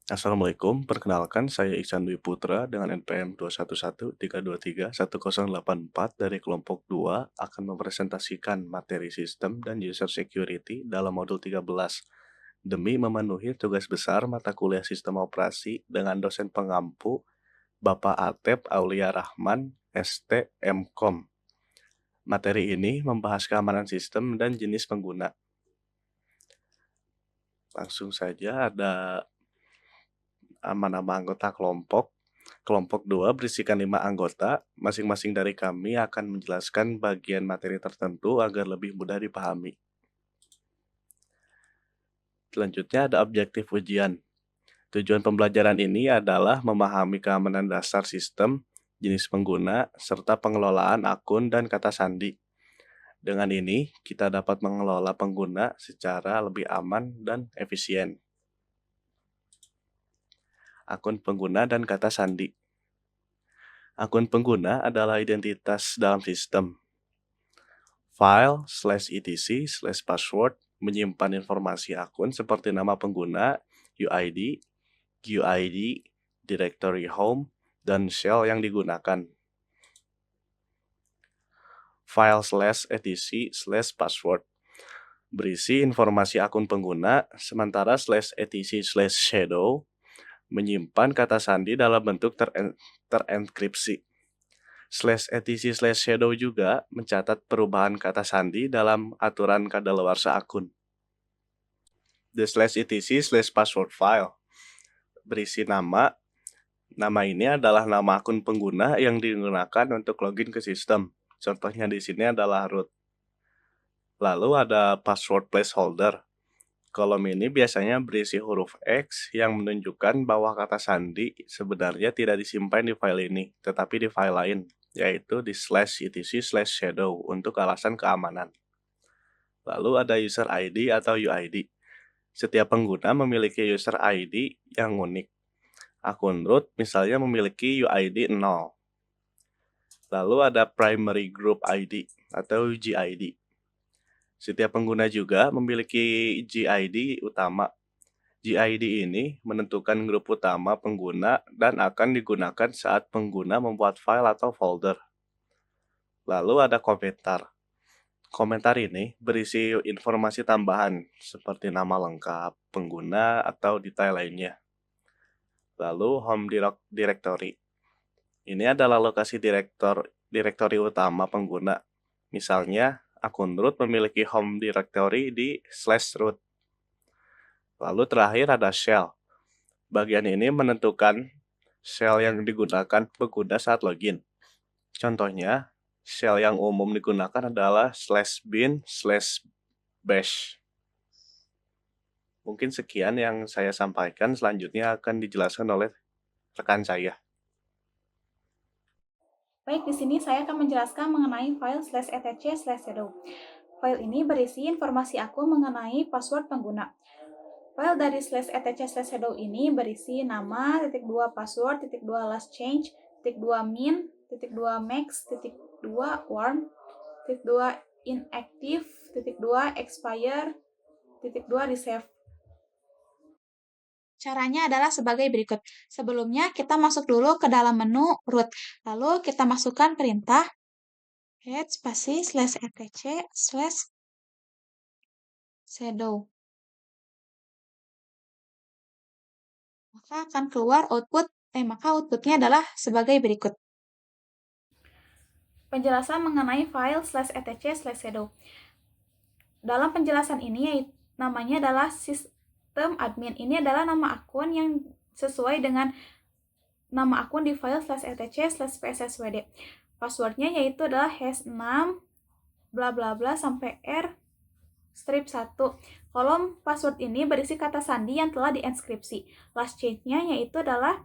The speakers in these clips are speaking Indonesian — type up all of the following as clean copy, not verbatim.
Assalamualaikum, perkenalkan saya Iksan Dwi Putra dengan NPM 211-323-1084 dari kelompok 2 akan mempresentasikan materi sistem dan user security dalam modul 13 demi memenuhi tugas besar mata kuliah sistem operasi dengan dosen pengampu Bapak Atep Aulia Rahman, ST MKOM. Materi ini membahas keamanan sistem dan jenis pengguna. Langsung saja ada nama anggota kelompok. Kelompok 2 berisikan 5 anggota, masing-masing dari kami akan menjelaskan bagian materi tertentu agar lebih mudah dipahami. Selanjutnya ada objektif ujian. Tujuan pembelajaran ini adalah memahami keamanan dasar sistem, jenis pengguna, serta pengelolaan akun dan kata sandi. Dengan ini, kita dapat mengelola pengguna secara lebih aman dan efisien. Akun pengguna dan kata sandi. Akun pengguna adalah identitas dalam sistem. File/etc/password menyimpan informasi akun seperti nama pengguna, UID, GUID, directory home, dan shell yang digunakan. File/etc/password berisi informasi akun pengguna, sementara /etc/shadow menyimpan kata sandi dalam bentuk terenkripsi. /etc/shadow juga mencatat perubahan kata sandi dalam aturan kadaluarsa akun. The /etc/password file berisi nama. Nama ini adalah nama akun pengguna yang digunakan untuk login ke sistem. Contohnya di sini adalah root. Lalu ada password placeholder. Kolom ini biasanya berisi huruf X yang menunjukkan bahwa kata sandi sebenarnya tidak disimpan di file ini, tetapi di file lain, yaitu di /etc/shadow untuk alasan keamanan. Lalu ada user ID atau UID. Setiap pengguna memiliki user ID yang unik. Akun root misalnya memiliki UID 0. Lalu ada primary group ID atau GID. Setiap pengguna juga memiliki GID utama. GID ini menentukan grup utama pengguna dan akan digunakan saat pengguna membuat file atau folder. Lalu ada komentar. Komentar ini berisi informasi tambahan seperti nama lengkap, pengguna, atau detail lainnya. Lalu home directory. Ini adalah lokasi direktori utama pengguna. Misalnya, akun root memiliki home directory di /root. Lalu terakhir ada shell. Bagian ini menentukan shell yang digunakan pengguna saat login. Contohnya, shell yang umum digunakan adalah /bin/bash. Mungkin sekian yang saya sampaikan, selanjutnya akan dijelaskan oleh rekan saya. Baik, di sini saya akan menjelaskan mengenai file /etc/shadow. File ini berisi informasi akun mengenai password pengguna. File dari /etc/shadow ini berisi nama, .2 password, .2 last change, .2 min, .2 max, .2 warm, .2 inactive, .2 expire, .2 resave. Caranya adalah sebagai berikut. Sebelumnya kita masuk dulu ke dalam menu root. Lalu kita masukkan perintah spasi /etc/shadow. Maka akan keluar maka outputnya adalah sebagai berikut. Penjelasan mengenai file /etc/shadow. Dalam penjelasan ini namanya adalah sistem admin. Ini adalah nama akun yang sesuai dengan nama akun di file /etc/psswd. Passwordnya yaitu adalah #6 bla bla bla sampai R-1. Kolom password ini berisi kata sandi yang telah dienkripsi. Last change-nya yaitu adalah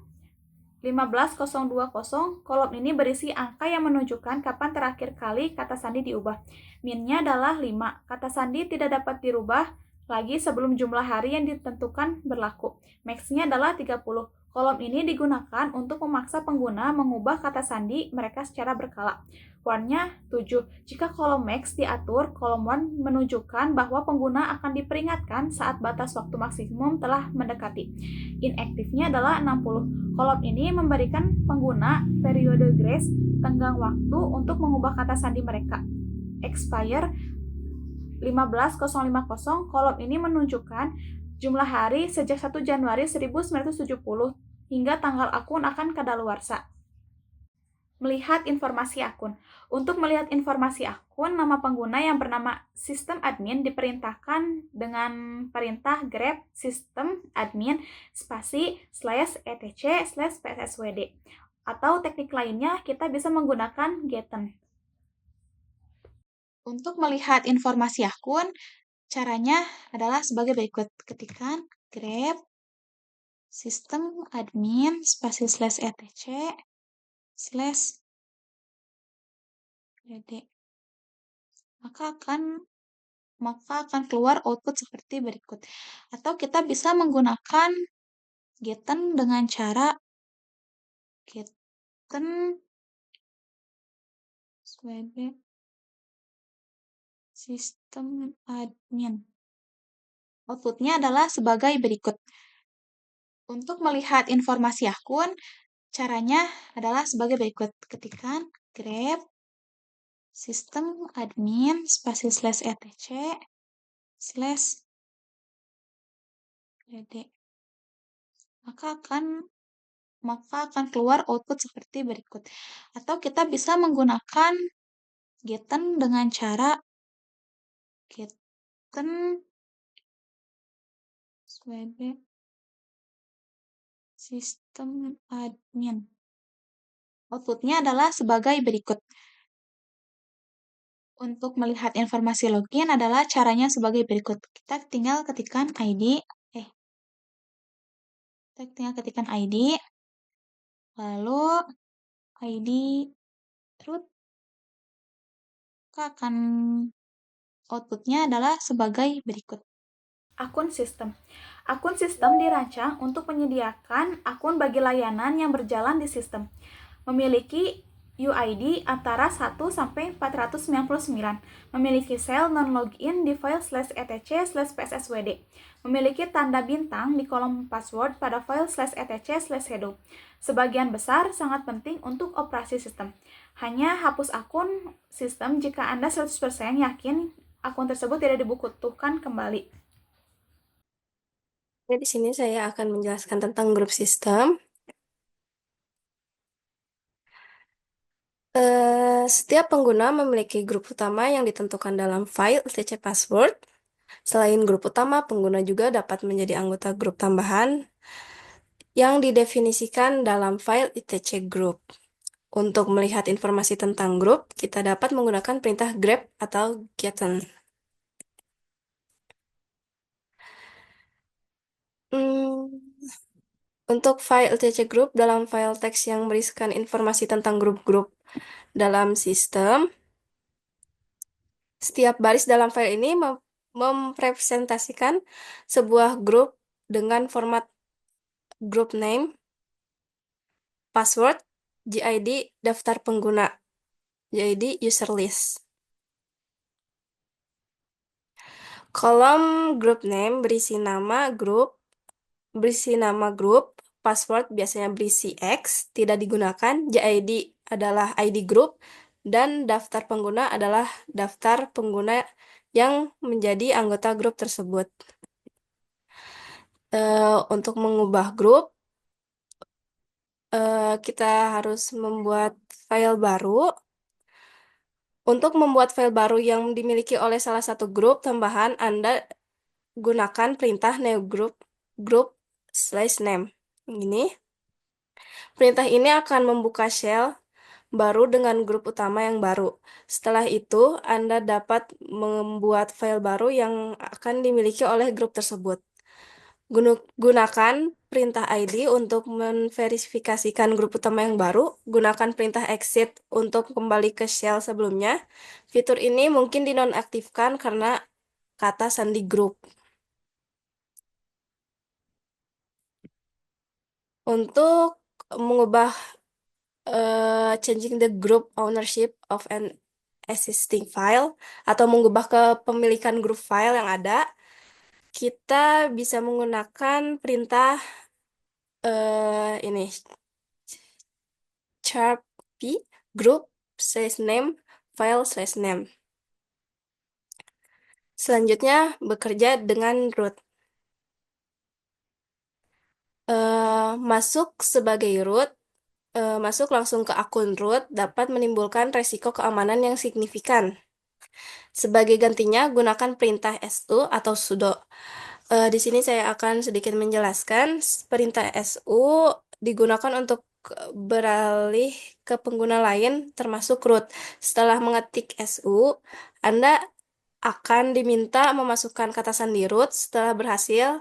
15020. Kolom ini berisi angka yang menunjukkan kapan terakhir kali kata sandi diubah. Min-nya adalah 5. Kata sandi tidak dapat dirubah lagi sebelum jumlah hari yang ditentukan berlaku. Max-nya adalah 30. Kolom ini digunakan untuk memaksa pengguna mengubah kata sandi mereka secara berkala. Warnanya 7. Jika kolom max diatur, kolom one menunjukkan bahwa pengguna akan diperingatkan saat batas waktu maksimum telah mendekati. Inaktifnya adalah 60. Kolom ini memberikan pengguna periode grace, tenggang waktu untuk mengubah kata sandi mereka. Expire 15.050, kolom ini menunjukkan jumlah hari sejak 1 Januari 1970 hingga tanggal akun akan kadaluarsa. Melihat informasi akun. Untuk melihat informasi akun, nama pengguna yang bernama sistem admin diperintahkan dengan perintah grep sistem admin spasi /etc/psswd. Atau teknik lainnya, kita bisa menggunakan getten. Untuk melihat informasi akun, caranya adalah sebagai berikut. Ketikkan grep sistem admin spasi /etc/pd. Maka akan keluar output seperti berikut. Atau kita bisa menggunakan getten dengan cara getten swb sistem admin. Outputnya adalah sebagai berikut. Untuk melihat informasi akun, caranya adalah sebagai berikut. Ketikkan grep sistem admin spasi /etc/pd. Maka akan keluar output seperti berikut. Atau kita bisa menggunakan getten dengan cara getten swb sistem admin. Outputnya adalah sebagai berikut. Untuk melihat informasi login adalah caranya sebagai berikut. Kita tinggal ketikkan ID, lalu ID root, maka outputnya adalah sebagai berikut. Akun sistem. Akun sistem dirancang untuk menyediakan akun bagi layanan yang berjalan di sistem. Memiliki UID antara 1 sampai 499. Memiliki sel non-login di file /etc/psswd. Memiliki tanda bintang di kolom password pada file /etc/hedo. Sebagian besar sangat penting untuk operasi sistem. Hanya hapus akun sistem jika Anda 100% yakin akun tersebut tidak dibutuhkan kembali. Di sini saya akan menjelaskan tentang grup sistem. Setiap pengguna memiliki grup utama yang ditentukan dalam file etc password. Selain grup utama, pengguna juga dapat menjadi anggota grup tambahan yang didefinisikan dalam file etc group. Untuk melihat informasi tentang grup, kita dapat menggunakan perintah grep atau getten. Untuk file etc group dalam file teks yang berisikan informasi tentang grup-grup dalam sistem, setiap baris dalam file ini mempresentasikan sebuah grup dengan format group name, password, GID, daftar pengguna, GID user list. Kolom group name berisi nama grup, password biasanya berisi X, tidak digunakan, GID adalah ID grup, dan daftar pengguna adalah daftar pengguna yang menjadi anggota grup tersebut. Untuk mengubah grup, kita harus membuat file baru. Untuk membuat file baru yang dimiliki oleh salah satu grup tambahan, Anda gunakan perintah new group/name. Ini. Perintah ini akan membuka shell baru dengan grup utama yang baru. Setelah itu, Anda dapat membuat file baru yang akan dimiliki oleh grup tersebut. Gunakan perintah ID untuk memverifikasikan grup utama yang baru. Gunakan perintah exit untuk kembali ke shell sebelumnya. Fitur ini mungkin dinonaktifkan karena kata sandi grup. untuk mengubah changing the group ownership of an existing file atau mengubah kepemilikan grup file yang ada, kita bisa menggunakan perintah ini sharp p group /name file /name. Selanjutnya bekerja dengan root. Masuk sebagai root, masuk langsung ke akun root dapat menimbulkan resiko keamanan yang signifikan. Sebagai gantinya, gunakan perintah su atau sudo. Di sini saya akan sedikit menjelaskan. Perintah su digunakan untuk beralih ke pengguna lain termasuk root. Setelah mengetik su, Anda akan diminta memasukkan kata sandi root. Setelah berhasil,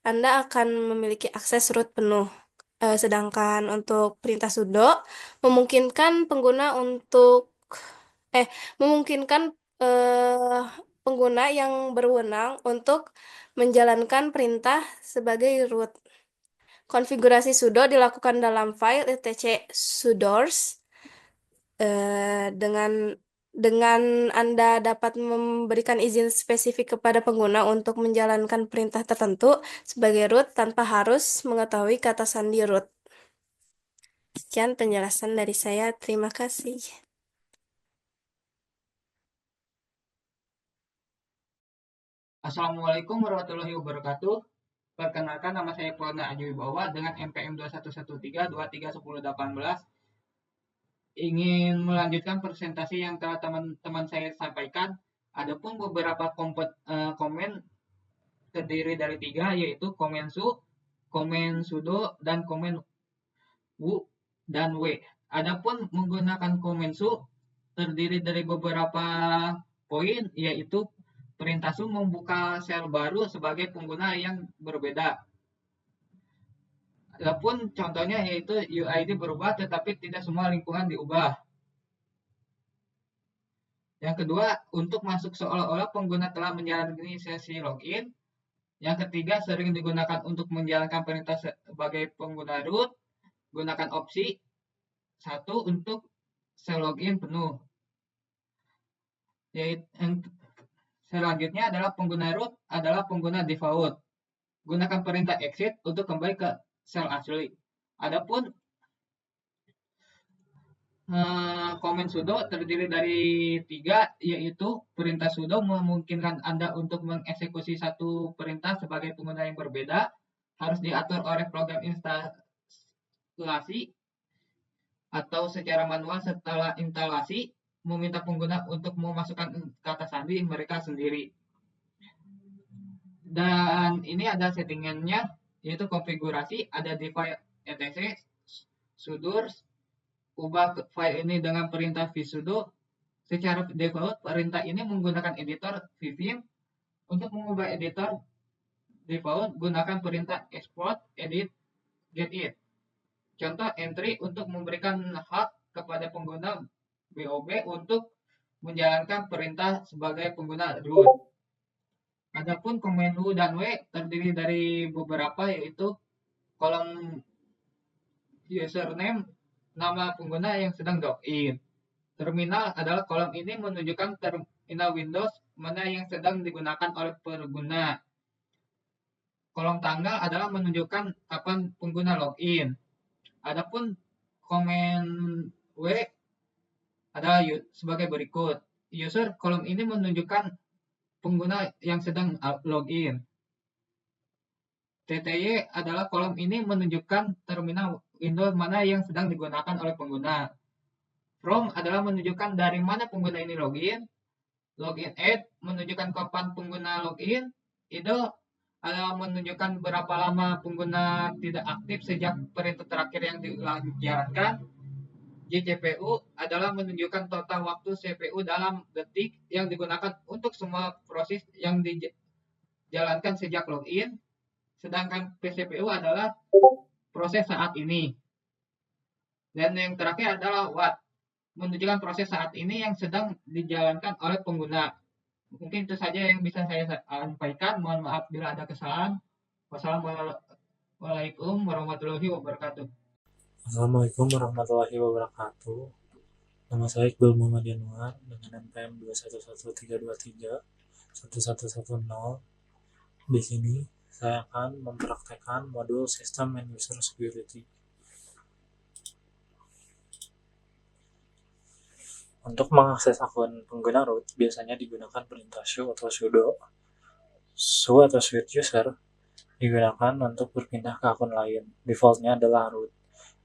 Anda akan memiliki akses root penuh. Sedangkan untuk perintah sudo memungkinkan pengguna untuk memungkinkan pengguna yang berwenang untuk menjalankan perintah sebagai root. Konfigurasi sudo dilakukan dalam file etc sudoers. Dengan Anda dapat memberikan izin spesifik kepada pengguna untuk menjalankan perintah tertentu sebagai root tanpa harus mengetahui kata sandi root. Sekian penjelasan dari saya. Terima kasih. Assalamualaikum warahmatullahi wabarakatuh. Perkenalkan, nama saya Purna Aji Wibawa dengan NPM 2113231018. Ingin melanjutkan presentasi yang telah teman-teman saya sampaikan. Adapun beberapa komen terdiri dari 3, yaitu komen su, komen sudo, dan komen wu dan w. Adapun menggunakan komen su terdiri dari beberapa poin, yaitu perintah su membuka sel baru sebagai pengguna yang berbeda. Adapun contohnya yaitu UID berubah tetapi tidak semua lingkungan diubah. Yang kedua, untuk masuk seolah-olah pengguna telah menjalani sesi login. Yang ketiga, sering digunakan untuk menjalankan perintah sebagai pengguna root. Gunakan opsi 1 untuk sel login penuh. Selanjutnya adalah pengguna root adalah pengguna default. Gunakan perintah exit untuk kembali ke sel asli. Adapun komen sudo terdiri dari 3, yaitu perintah sudo memungkinkan Anda untuk mengeksekusi satu perintah sebagai pengguna yang berbeda, harus diatur oleh program instalasi atau secara manual setelah instalasi, meminta pengguna untuk memasukkan kata sandi mereka sendiri. Dan ini ada settingannya, yaitu konfigurasi, ada di file etc sudoers, ubah file ini dengan perintah vsudo. Secara default, perintah ini menggunakan editor vvim. Untuk mengubah editor default, gunakan perintah export edit getit. Contoh entry untuk memberikan hak kepada pengguna BOB untuk menjalankan perintah sebagai pengguna root. Adapun komen U dan W terdiri dari beberapa, yaitu kolom username, nama pengguna yang sedang login. Terminal adalah kolom ini menunjukkan terminal Windows mana yang sedang digunakan oleh pengguna. Kolom tanggal adalah menunjukkan kapan pengguna login. Adapun komen W adalah sebagai berikut. User, kolom ini menunjukkan pengguna yang sedang login. TTY adalah kolom ini menunjukkan terminal Windows mana yang sedang digunakan oleh pengguna. From adalah menunjukkan dari mana pengguna ini login. Login add menunjukkan kapan pengguna login. Idle adalah menunjukkan berapa lama pengguna tidak aktif sejak perintah terakhir yang dijalankan. JCPU adalah menunjukkan total waktu CPU dalam detik yang digunakan untuk semua proses yang dijalankan sejak login. Sedangkan PCPU adalah proses saat ini. Dan yang terakhir adalah what, menunjukkan proses saat ini yang sedang dijalankan oleh pengguna. Mungkin itu saja yang bisa saya sampaikan. Mohon maaf bila ada kesalahan. Waalaikumsalam warahmatullahi wabarakatuh. Assalamualaikum warahmatullahi wabarakatuh. Nama saya Iqbal Muhammad Yanuar dengan NPM 211331110. Di sini saya akan mempraktekkan modul System and User Security. Untuk mengakses akun pengguna root, biasanya digunakan perintah show atau sudo. Show atau switch user digunakan untuk berpindah ke akun lain. Defaultnya adalah root.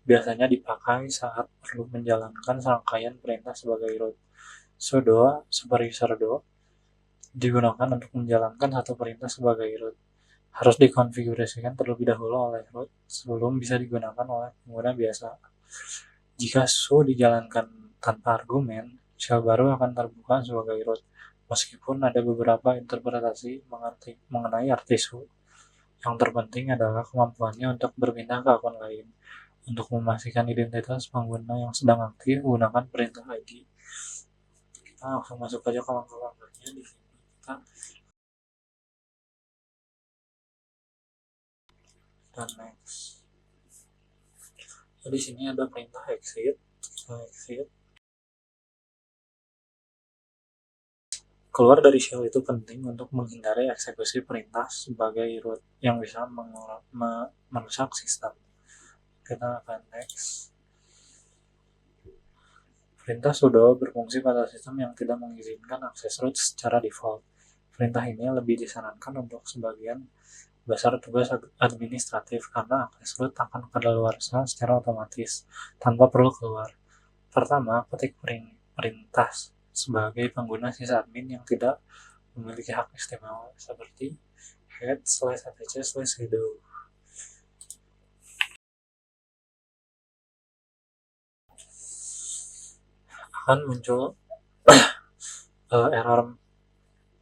Biasanya dipakai saat perlu menjalankan serangkaian perintah sebagai root. Sudo, superuser-do, digunakan untuk menjalankan satu perintah sebagai root. Harus dikonfigurasikan terlebih dahulu oleh root sebelum bisa digunakan oleh pengguna biasa. Jika su dijalankan tanpa argumen, shell baru akan terbuka sebagai root. Meskipun ada beberapa interpretasi mengenai arti su, yang terpenting adalah kemampuannya untuk berpindah ke akun lain. Untuk memastikan identitas pengguna yang sedang aktif, gunakan perintah ID. Kita langsung masuk aja ke langkah-langkahnya. Di sini kita next. Di sini ada perintah exit. Kita exit. Keluar dari shell itu penting untuk menghindari eksekusi perintah sebagai root yang bisa merusak sistem. Kita akan next. Perintah sudo berfungsi pada sistem yang tidak mengizinkan akses root secara default. Perintah ini lebih disarankan untuk sebagian besar tugas administratif karena akses root akan kadaluarsa secara otomatis tanpa perlu keluar. Pertama, ketik perintah sebagai pengguna sysadmin yang tidak memiliki hak istimewa seperti head/etc/sudo. Akan muncul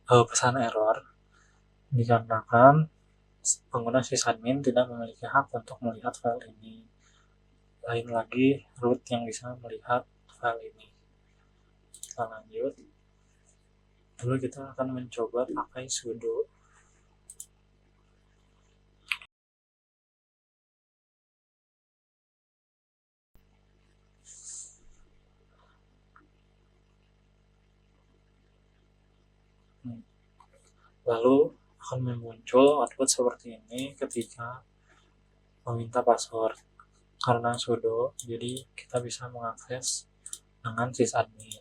pesan error dikarenakan pengguna sysadmin tidak memiliki hak untuk melihat file ini. Lain lagi root yang bisa melihat file ini. Kita lanjut. Dulu kita akan mencoba pakai sudo. Lalu akan muncul output seperti ini ketika meminta password. Karena sudo, jadi kita bisa mengakses dengan sysadmin.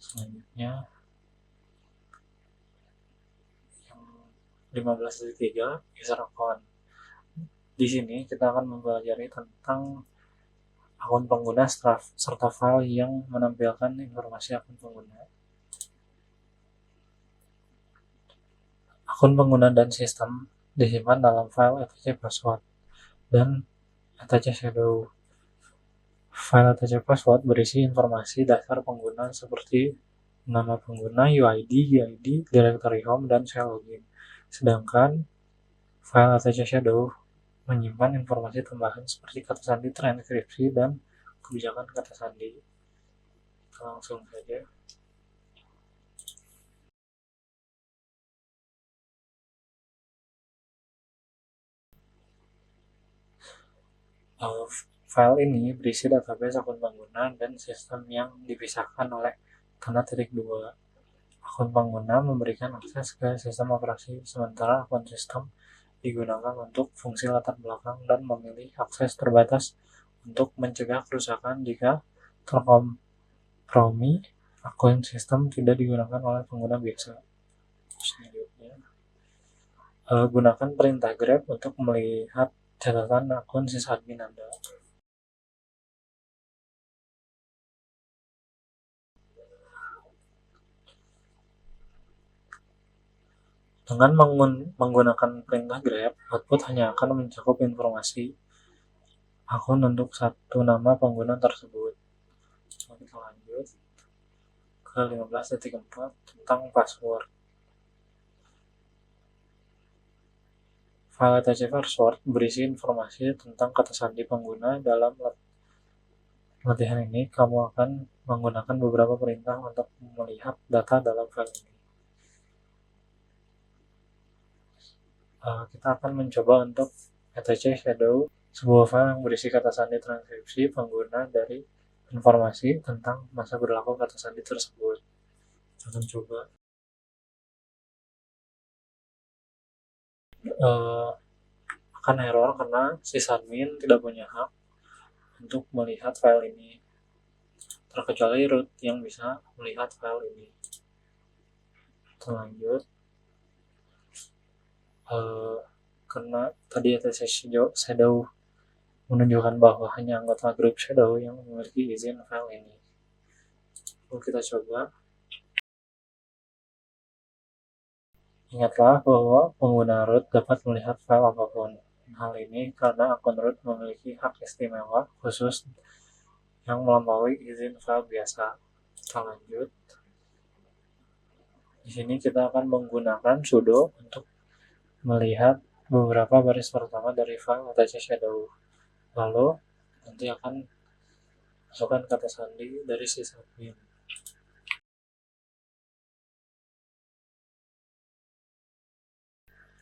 Selanjutnya yang 15.3 user account. Di sini kita akan mempelajari tentang akun pengguna serta file yang menampilkan informasi akun pengguna. Akun pengguna dan sistem disimpan dalam file etc password dan etc shadow. File etc password berisi informasi dasar pengguna seperti nama pengguna, UID, GID, directory home, dan shell login. Sedangkan file etc shadow menyimpan informasi tambahan seperti kata sandi transkripsi dan kebijakan kata sandi. Langsung saja. File ini berisi database akun pengguna dan sistem yang dipisahkan oleh tanda titik 2. Akun pengguna memberikan akses ke sistem operasi, sementara akun sistem digunakan untuk fungsi latar belakang dan memilih akses terbatas untuk mencegah kerusakan jika terkompromi. Akun sistem tidak digunakan oleh pengguna biasa. Selanjutnya, gunakan perintah grep untuk melihat catatan akun sysadmin Anda. Dengan menggunakan perintah grep, output hanya akan mencakup informasi akun untuk satu nama pengguna tersebut. Kita lanjut ke 15.4 tentang password. File etc password berisi informasi tentang kata sandi pengguna. Dalam latihan ini, kamu akan menggunakan beberapa perintah untuk melihat data dalam file ini. Kita akan mencoba untuk etc shadow, sebuah file yang berisi kata sandi transkripsi pengguna dari informasi tentang masa berlaku kata sandi tersebut. Kita akan coba. Akan error karena sysadmin tidak punya hak untuk melihat file ini, terkecuali root yang bisa melihat file ini. Kita lanjut. Karena tadi etc shadow menunjukkan bahwa hanya anggota grup shadow yang memiliki izin file ini. Lalu kita coba. Ingatlah bahwa pengguna root dapat melihat file apapun. Hal ini karena akun root memiliki hak istimewa khusus yang melampaui izin file biasa. Kita lanjut. Di sini kita akan menggunakan sudo untuk melihat beberapa baris pertama dari file etc shadow. Lalu nanti akan masukkan kata sandi dari sysadmin.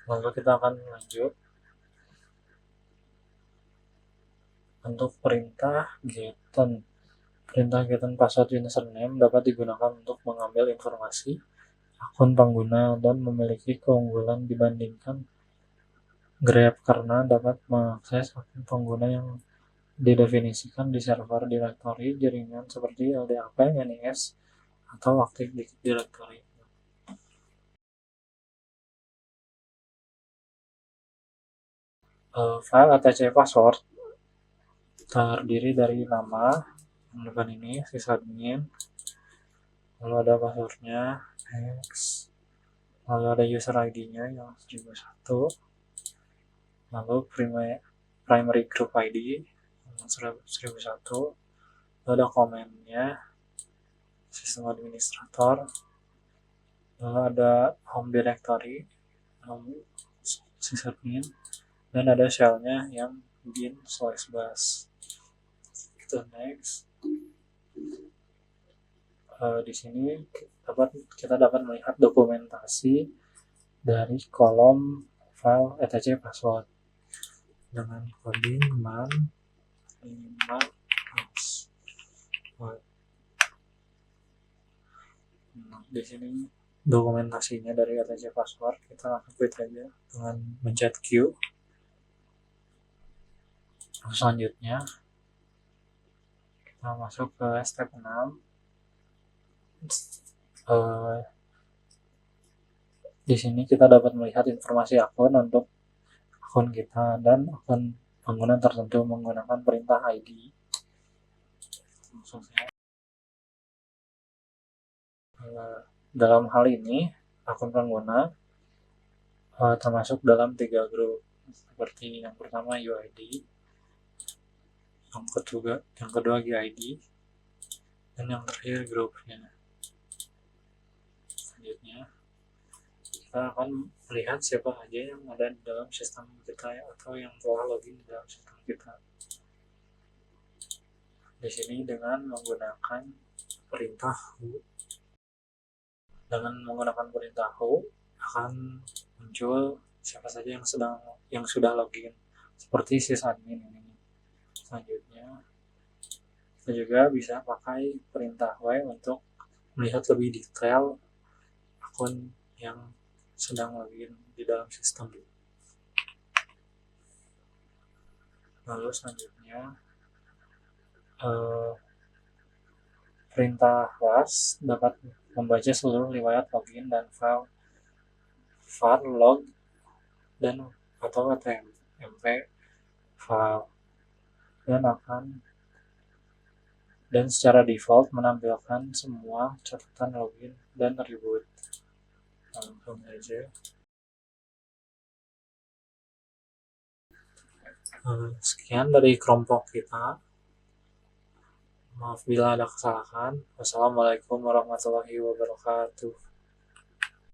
Lalu kita akan lanjut untuk perintah getTen. Perintah getTen password username dapat digunakan untuk mengambil informasi akun pengguna dan memiliki keunggulan dibandingkan grep karena dapat mengakses akun pengguna yang didefinisikan di server directory jaringan seperti LDAP, NIS, atau Active Directory. File etc password terdiri dari nama yang depan ini sysadmin, lalu ada passwordnya X, lalu ada user ID-nya yang 1001, lalu primary group ID yang 1001, lalu ada komennya sistem administrator, lalu ada home directory sysadmin, dan ada shell-nya yang bin/bash. Kita next. Di sini kita dapat melihat dokumentasi dari kolom file etc password dengan coding man 5 di sini dokumentasinya dari etc password. Kita langsung quit aja dengan mencet Q. Selanjutnya kita masuk ke step 6. Di sini kita dapat melihat informasi akun untuk akun kita dan akun pengguna tertentu menggunakan perintah ID. Dalam hal ini akun pengguna termasuk dalam 3 grup, seperti yang pertama UID, yang kedua GID, dan yang terakhir grupnya. Selanjutnya kita akan melihat siapa aja yang ada di dalam sistem kita atau yang telah login di dalam sistem kita. Di sini dengan menggunakan perintah who. Dengan menggunakan perintah who akan muncul siapa saja yang sudah login, seperti sysadmin ini. Selanjutnya kita juga bisa pakai perintah why untuk melihat lebih detail akun yang sedang login di dalam sistem. Lalu selanjutnya perintah was dapat membaca seluruh riwayat login dan file var log dan atau tmp file dan secara default menampilkan semua catatan login dan reboot. Langsung aja. Sekian dari kelompok kita. Maaf bila ada kesalahan. Wassalamualaikum warahmatullahi wabarakatuh.